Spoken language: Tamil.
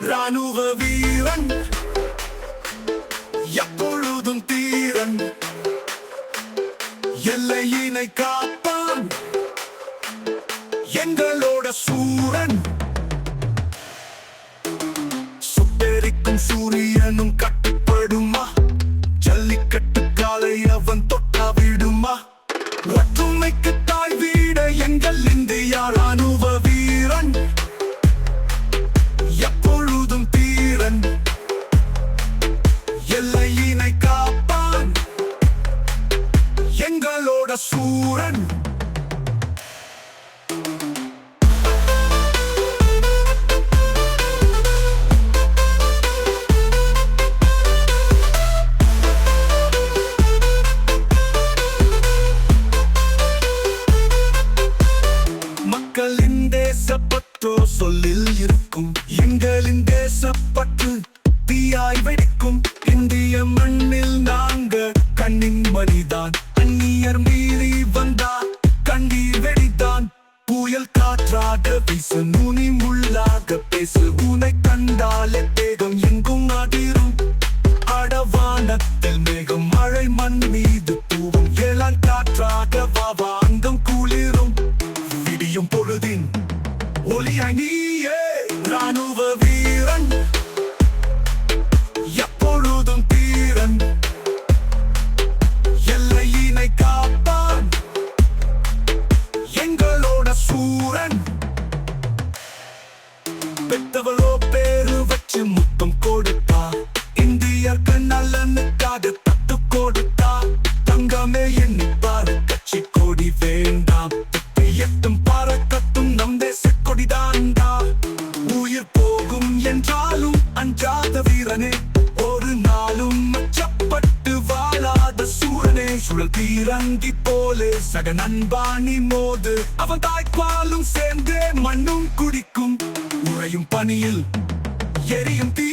ராணுவ வீரன், எப்பொழுதும் தீரன், எல்லையினை காப்பான் எங்களோட சூரன். சுட்டெரிக்கும் சூரியனும் கட்டுப்படுமா? ஜல்லிக்கட்டு காலை அவன் தொட்டா விடுமா? ஒற்றுமைக்கு தாய் வீட எங்கள் இந்தியா. ராணுவ வீரன், எப்பொழுதும் தீரன், எல்லையினை காப்பான் எங்களோட சூரன். மக்களின் தேசப்பற்றோ சொல்லில் இருக்கும், எங்களின் தேசப்பற்று தீயாய் வெடிக்கும். இந்திய மண்ணில் நாங்க கண்ணின் மணிதான், அந்நியர் மீறி வந்தா கண்ணீர் வெடித்தான். புயல் காற்றாக வீசு, நுனி முள்ளாக பேசு, உனை கண்டாலே தேகம் எங்கும் அதிரும். அடவானத்தில் மேகம் மழை மண் மீது தூவும், ஏழான் காற்றாக வாவா அங்கம் குளிரும். விடியும் பொழுதின் ஒளியாய் நீயே. ராணுவ வீரன், எப்பொழுதும் தீரன், எல்லையினை காப்பான் எங்களோட சூரன். பெத்தவளோ பேரு வச்சு முத்தம் கொடுத்தா, இந்தியர்கள் நலனுக்காக தத்து கொடுத்தா. தங்கமே எண்ணிப்பாரு, கட்சி கொடி வேண்டாம், எட்டும் பறக்கட்டும் நம் தேச கொடிதாண்டா. உயிர் போகும் என்றாலும் அஞ்சாத வீரனே, ஒரு நாளும் அச்சப்பட்டு வாழாத சூரனே. சுழல் தீரங்கி போலே சக நண்பாணி மோது, அவன் தாய்ப்பாலும் சேர்ந்தே மண்ணும் குடிக்கும். உறையும் பனியில் எரியும் தீ